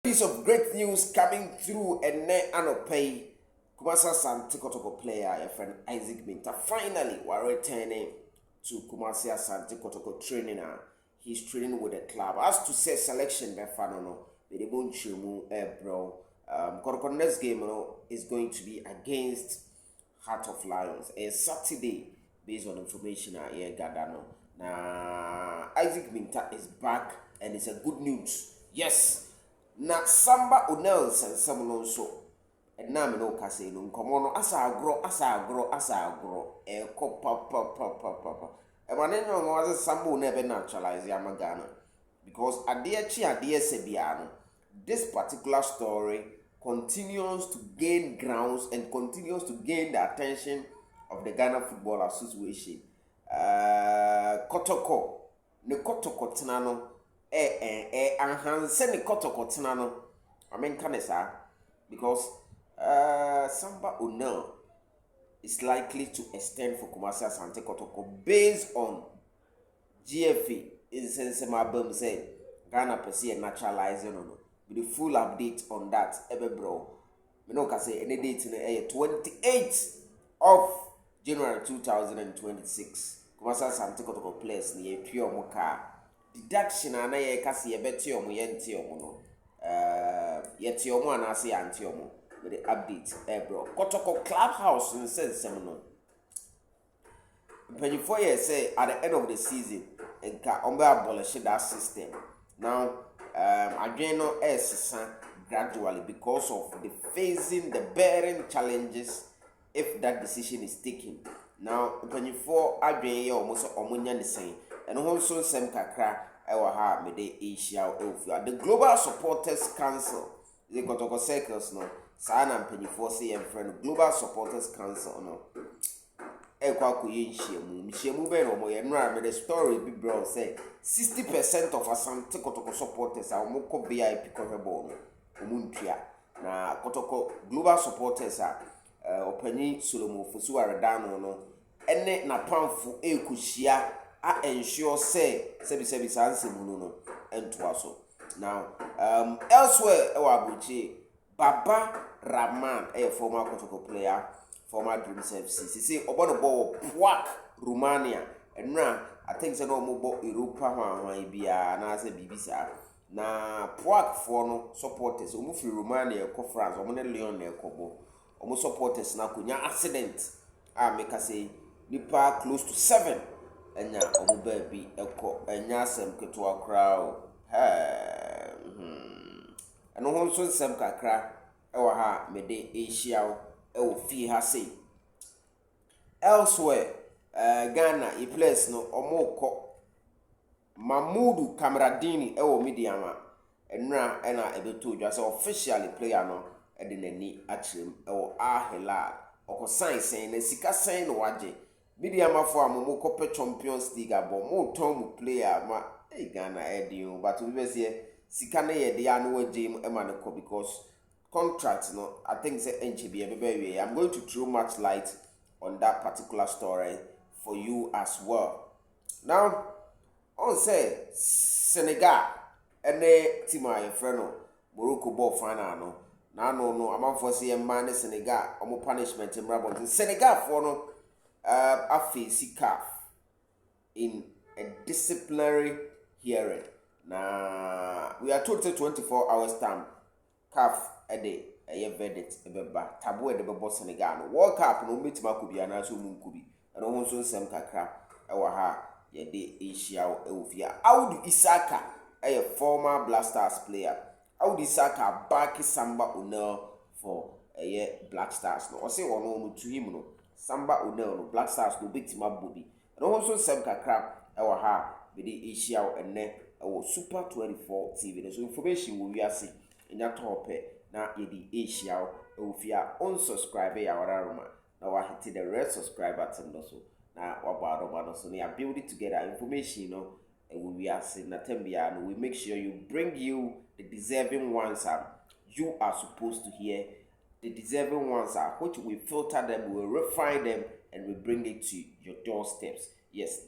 Piece of great news coming through and Anopay Kumasi Asante Kotoko player, your friend Isaac Mintah. Finally, we're returning to Kumasi Asante Kotoko training. He's training with the club. As to say selection, no, they won't show bro. Kotoko next game is going to be against Heart of Lions. A Saturday, based on information I hear gather no. Now Isaac Mintah is back, and it's a good news. Yes. Na Samba O'Neill and someone so and now no case no come on asa agro e papa e man no was Samba never naturalize Yamagana because adie sebiano this particular story continues to gain grounds and continues to gain the attention of the Ghana Football Association. Kotoko ne Kotoko tenano anhanse ne Kotoko tenano I mean kanesa because Samba O'Neill is likely to extend for Kumasi Asante Kotoko based on GFA in Sensema Bum said Ghana per se naturalizing no with the full update on that bro me no can say any date in the 28th of January 2026 Kumasi Asante Kotoko players ni etwa omo ka deduction ana ye ka se ye beti omo ye nti omo no yeti omo ana se anti omo with the update bro Kotoko clubhouse in Sensema no 24 years say at the end of the season and can abolish that system. Now, Adreno is gradually because of the facing the bearing challenges if that decision is taken. Now, 24 Adreno almost omunya the same, and also some kakra ewa mede Asia elfia. The Global Supporters Council, the Kotoko circles no. Sana 24 say and friend Global Supporters Council no. Nshemu be no mo ye nra me the story bi bro say 60% of Asante Kotoko supporters are moko VIP kohebo no omuntua na Kotoko global supporters opani Solomon Fosu Aredano no ene na pamfo ekuhia a ensure say sebi sansemu no entoa so now elsewhere Abuchi Baba Rahman a former Kotoko player former Dreams FC. See, obono ball Puak, Romania. And now I think so no more Europa bia na say bibisa. Na Puak for no supporters. Omo fi Romania ko France. Omo ne Lyon na ekobo. Omo supporters na kunya accident. Make say nipa close to 7. Enya omo baby eko enya sem keto akra. Ano ho so sem kakra e wa ha mede Asia fi ha say elsewhere Ghana e place no omoko Mamudu Kamaradini Mediama enra ena ebeto dwa say officially player no e de nani akyerem Ahela oko sign na sika sign no waje Mediama for amomoko pe Champions League abo mo ton mu player ma Ghana edio but we be say sika na ye de ya no waje mu e ma ne ko because contract no I think say NCB I'm going to throw much light on that particular story for you as well. Now on say Senegal and team my friend Morocco ball final no na no am for say man Senegal omo punishment in Rabon Senegal for no afisi CAF in a disciplinary hearing. Now we are told 24 hours time CAF ede verdict ebeba tabo ede bebo Senegal no World Cup no metima ko bia na so munkubi eno ho so nsem kakra ewa ha ye de Asia ewofia Audu Isaka former Black Stars player Audu Isaka back Samba O'Neill for Black Stars no o say ono no to him no Samba O'Neill no Black Stars no betima bobi eno ho so nsem kakra ewa ha be de Asia ene ewo Super 24 TV so information we are see nya tope na yedi Asia ofia unsubscribe ya wararuma na wa hit the red subscribe button no so na wabado no so na build it together information we are seeing na tembia no we make sure you bring you the deserving ones you are supposed to hear the deserving ones which we filter them, we will refine them, and we bring it to your doorsteps. Yes,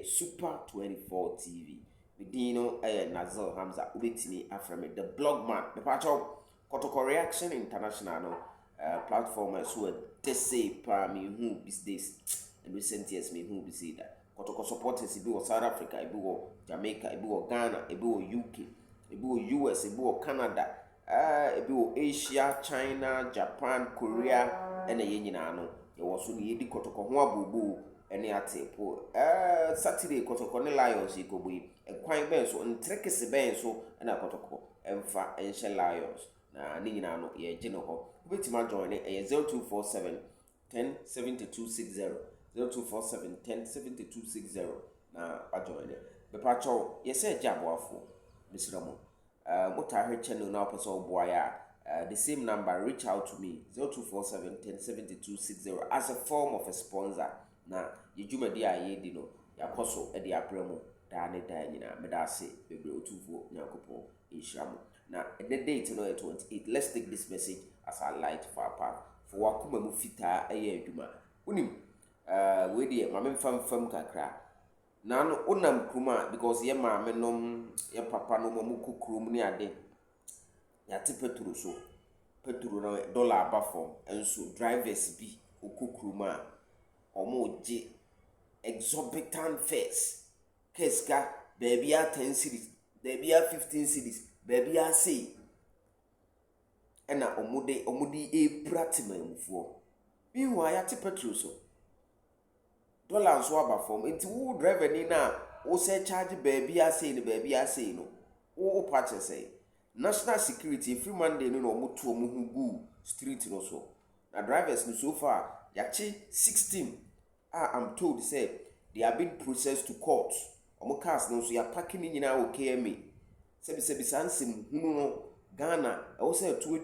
Super 24 TV. Medino Nazil Hamza Ubitini Aframe, the blog man, the patch of Kotoko Reaction International platform so they say me who is this and recent years me who be see that Kotoko supporters ibi South Africa, ibi Jamaica, ibi Ghana, ibi UK, ibi US, ibi Canada, ibi Asia, China, Japan, Korea, and a yenyina no. It was so the Kotoko ho abubu ene atepo Saturday Kotoko ne Lions ikobo and kwine ben so ntrekese ben so na Kotoko emfa enhye Lions na ne nyina no ye gye no ho obetima join e 0247 10 7260 0247 10 7260 na ajoin be pacho ye say jaboafo misramo mota hwe channel na person oboaya the same number, reach out to me 0247 10 7260 as a form of a sponsor. Na yejuma dia ye di no yakoso e di apremu da ne da nyina medase bebre otufo nyakopo inshamo na the date no 28. Let's take this message as a light for our path for wakuma mu fita eye adwuma unim we di mame fam kakra na no onam kruma because ye mame nom ye papa no mu kukrum ni ade yate petro so petro na dollar abafom enso drivers bi okukruma omoje exorbitant fares keska baby 10 cities baby 15 cities baby say ena omudi e pratimamfo biwa yate petro so dollar so abafom enti wo driver ni na wo say charge baby say no wo patch say national security every Monday no omutu omuhu gu street no so na drivers no so far yachi 16 I'm told say they are being processed to court omu cars no so ya parking nyina o KMA sebi sansem hunu no Ghana I was say to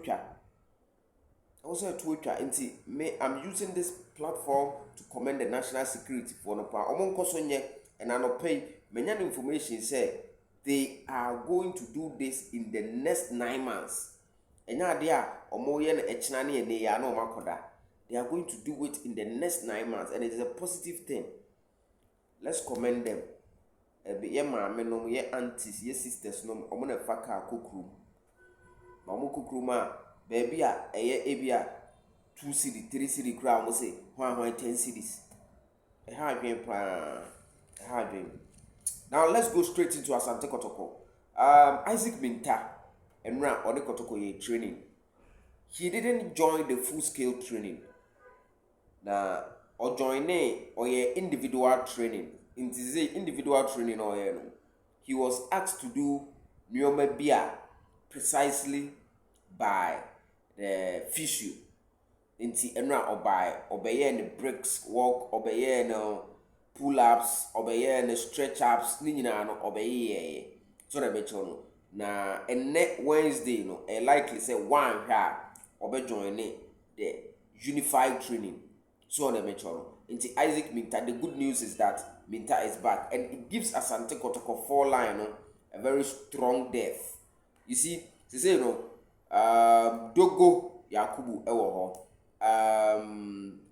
atwa nti me I'm using this platform to commend the national security for no pa omu nkoso nye and anopay menya information say they are going to do this in the next 9 months. Enya dia omoye na echina ne ene ya na omakoda. They are going to do it in the next 9 months and it is a positive thing. Let's commend them. Ye maame no ye aunties, ye sisters no omo na faka kokrum. Ma omo kokrum a baby a eye ebia 2 cedi 3 cedi kra omo say hwan 10 cedis. E ha adwen pa. E ha adwen. Now let's go straight into Asante Kotoko. Isaac Mintah and ran on the Kotoko training. He didn't join the full-scale training. Now, or join or individual training. In this individual training, he was asked to do Nyoma Bia precisely by the physio. Inti enra obey the bricks walk, obey pull-ups, obey and stretch ups, nina no obey so the bechono. Na and next Wednesday no a likely say one obey join the unified training. So the bechono. Into Isaac Mintah, the good news is that Mintah is back and it gives Asante Kotoko 4 line a very strong depth. You see, they say Dogo Yakubu ewo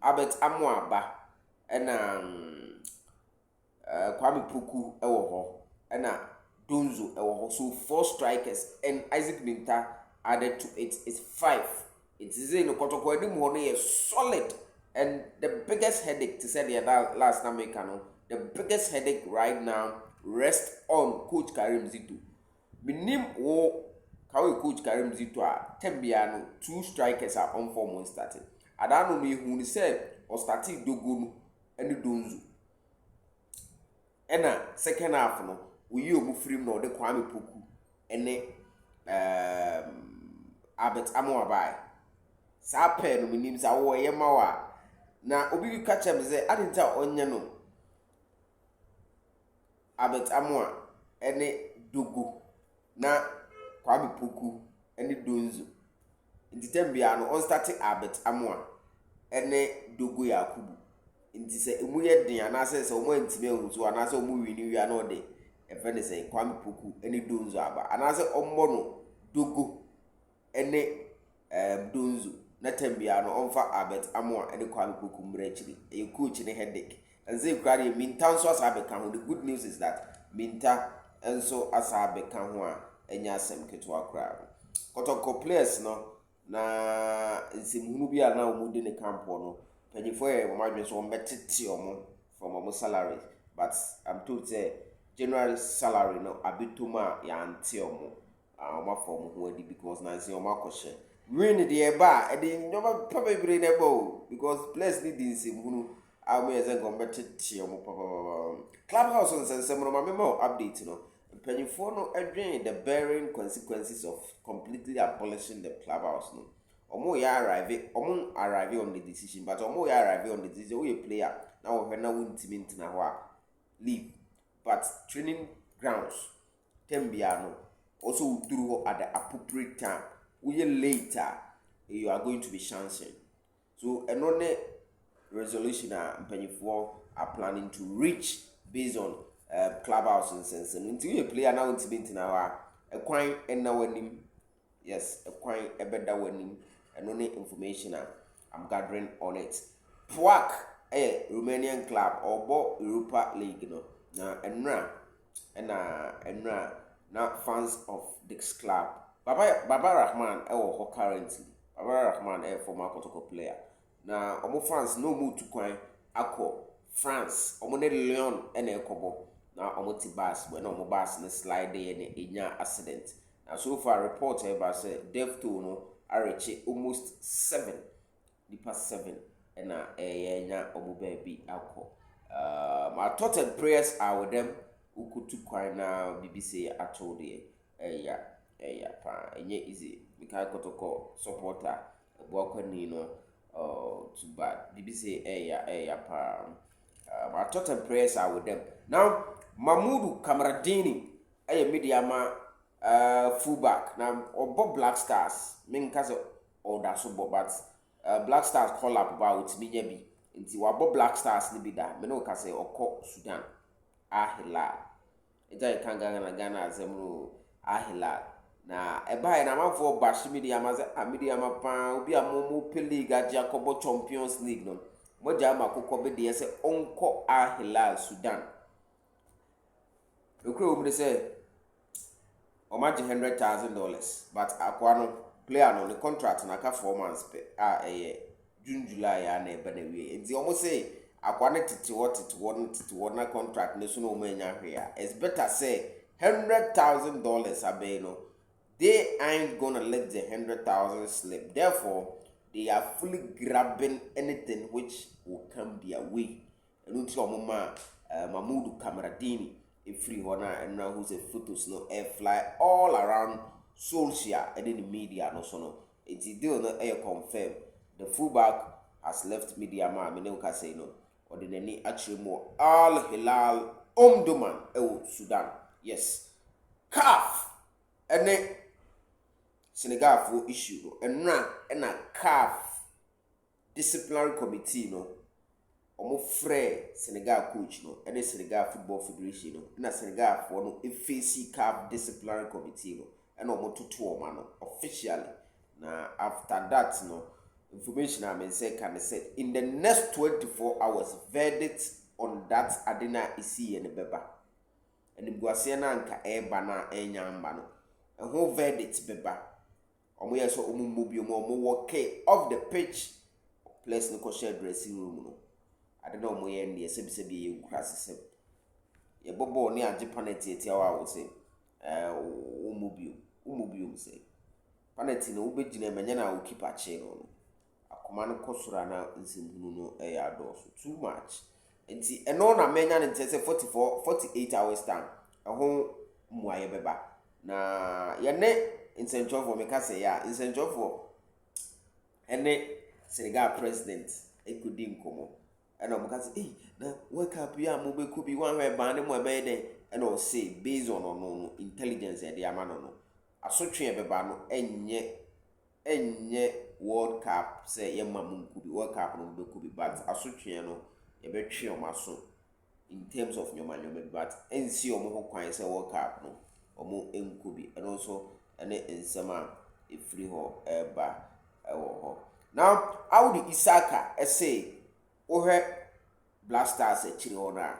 Albert Amwaba and Kwame Puku ewo ho na Donzo ewo ho, so 4 strikers and Isaac Mintah added to it is 5. It is in Kotoko edim ho no solid and the biggest headache to say the last time the biggest headache right now rests on Coach Karim Zito. Minim wo kawe Coach Karim Zito a tembiano 2 strikers are on form when starting. Adano me hu say or starting Dogo and Donzo. Ena second half no we you obu free no de Kwame Poku ene Albert Amoabai sa pe no minim sa wo ye mawa na obi bi catch am say adinta onye no Albert Amoa ene Dogo na Kwame Poku ene Donzo intitembia no on starting Albert Amoa ene Dogo Yakubu. Inti se emu ye den anase se omo ntime ehunso anase omo wini wi ana ode e fe ne se Kwame Poku ene Donzo aba anase ommo no Dogo ene Donzo na tambia no onfa Albert Amoa ene Kwame Poku mrechiri e coach ne headache and say kwari Mintah so asabe kan. The good news is that Mintah enso asa beka ho a enya asem ketewa kra Kotoko players no na nsimhunu bi a na omudi ne campo no panyifo e mo madwen so ombetete omo from omo salary, but I'm told say January salary no abituma ya ante omo omo form ho adi because na nsi omo akoshe win the eba e di nyoma probably na ebo because players need nsimhunu me as a competitive clubhouse on some more update no panyifo no adwen the bearing consequences of completely abolishing the clubhouse no omo ya arrive on the decision, but omo ya arrive on the decision we player now we na wintimi ntina ho a leave, but training grounds tembia no also through at the appropriate time we later you are going to be chancing. So another resolution mpanyinfoɔ are planning to reach based on clubhouse nsense nti we player na ntimi ntina hɔ a ɛkwan ɛna w'anim, yes ɛkwan ɛbɛda w'anim ɛno ne information I'm gathering on it. Puak Romanian club ɔbɔ Europa League no na ɛnra na fans of this club Baba Rahman ɛwɔ hɔ currently. Baba Rahman former Kotoko player. Na omo fans no mu to kwan akọ France omo ne Lyon ene ekobo na omo ti bus when omo bus ne slide ne enya accident. Na so far report about say death toll no areche almost 7 na enya omo baby akọ. My thoughts and prayers are with them who could to kwan na BBC attold yeah pa enye easy because Kotoko supporter Bwakani no too bad. BBC pa my thoughts and prayers are with them. Now Kamaradini mediama fullback now or Black Stars mean cause or that so but Black Stars call up about me nyabi nti wabo Black Stars ni bi da me no ka say okọ Sudan Ahilal eja Ghana azemro Ahilal na eba na manfo bashi mediama ze mediama pa obi amomo pe league aje akobo Champions League no moja ama kokọ be de se onko Ahilal Sudan okro obi say o ma $100,000 but akwa no player no the contract na ka 4 months pe June July ya na ebe na wie nti omo say akwa ne tete na contract ne so no mo nya hwe ya it's better say $100,000 abe no they ain't gonna let the 100,000 slip. Therefore, they are fully grabbing anything which will come their way. And until Mama Kamaradini, a free honor, and now who's a photos no air fly all around social and in the media no so no. It's still no air confirm. The fullback has left media man, Mineuka say no, or the name actually more Al Hilal Omduman, Sudan. Yes. CAF and then Senegal for issue and na CAF disciplinary committee no omo frɛ Senegal coach no and the Senegal Football Federation no na Senegal for no FAC CAF disciplinary committee no and omo toto omo no officially na after that no information I say can say in the next 24 hours verdict on that adena isi and beba and the guasia na nka eba na enyamba no and who verdict beba omo yeso omo mobi omo work off the pitch place no share dressing room no I don't know omo ye ndi sebi ye nkura sesem ye bobo ni age penalty etia wa wo say omo say penalty no wo begina menye na wo keep a che no akoma no kosura na nsimhunu no ya adoso too much nti eno na menya ne ntese 48 hours time ho muaye beba na ye ne incentive for me ka say ya incentive for ene Senegal president ekudi nkomo ena mo ka say na wake up ya mo be kubi wan we ban ne mo be den ena o say based on no intelligence e dey amano no asotwe e beba no enye World Cup say ye mamun kubi World Cup no be kubi but asotwe no e be twe o maso in terms of nyoma but ensi o mo ho kwan say World Cup no o mo enkubi and also ene ensema e free ho eba ewo ho. Now how the Isaka say ohwe Black Stars e chiri ho na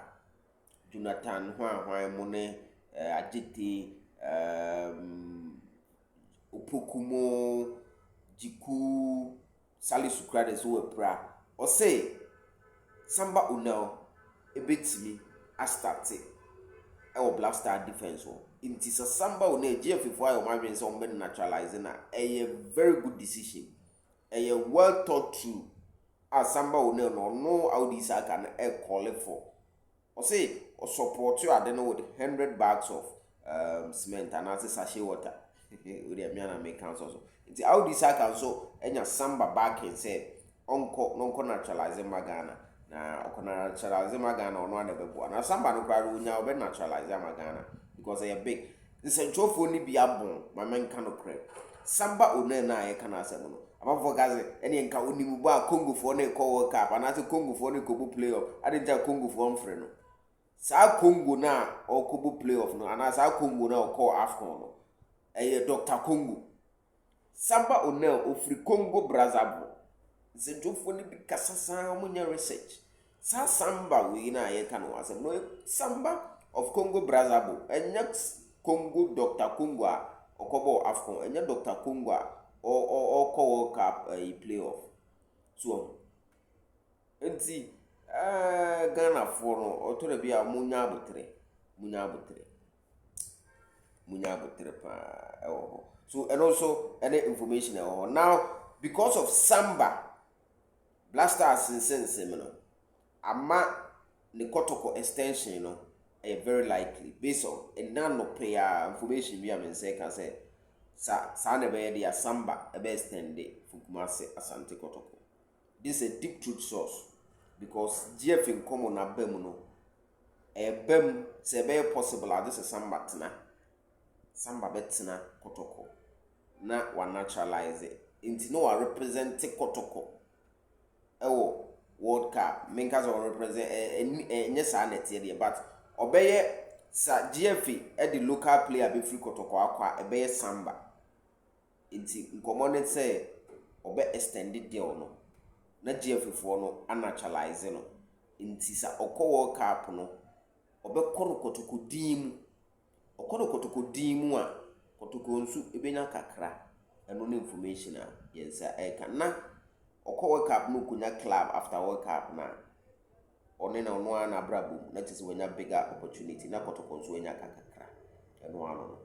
Jonathan hwan mo ne Ajete, Opokumo, Jiku, Salisu Krade so pra. Or say Samba Unel a bit me I started our Black Star defense. It is a Samba Une GF for your marriage on men naturalizing a very good decision. A well thought through as Samba Une no Audi Saga and call it for. Or say or support you I don't know with 100 bags of cement and as a sachet water. With the Miana make council. It's Audi Saga so and your Samba back and say non naturalizing Magana. Na okona naturalize magana ono adebebo na Samba no kwaro unya obe naturalize magana because they are big this enchofo ni bia bon ma menka no kre Samba one na ye kana asem no abafo gaze ene nka onimu ba Congo fo na ko World Cup na se Congo fo na ko bu playoff adinja Congo fo mfre no sa Congo na o ko bu playoff no ana sa Congo na o ko AFCON no Dr. Congo Samba one ofri Congo Brazzaville Zedofo ni bi kasasa omunya research sa Samba we na ye kan wasem no Samba of Congo Brazzaville enya Congo Dr. Congo okobo AFCON enya Dr. Congo o ko World Cup playoff so enti Ghana for no otore bia munya abutre pa so and also any information now because of Samba Black Stars in sense, ama the Kotoko extension, very likely based on a non-prayer information we have say can say sa na be dia Samba e be extend for Kumasi Asante Kotoko. This is a deep truth source because GF in common na bem no bem say be possible this is Samba betina Kotoko na one naturalize it into no represent Kotoko. World Cup menkaz or represent yes anet but obeye sa GFA the local player be free Kotoko akwa ebeye Samba inti nkomonet say obe extended deal no na GFA for no naturalize no inti sa okọ World Cup no obe kono Kotoko dimu a Kotoko nsu ebenya kakra eno no information a yensa eka na Oko World Cup no kunya club after World Cup na one na ono na brabo na tisi wenya bigger opportunity na Kotoko nso wenya kakakra eno ano no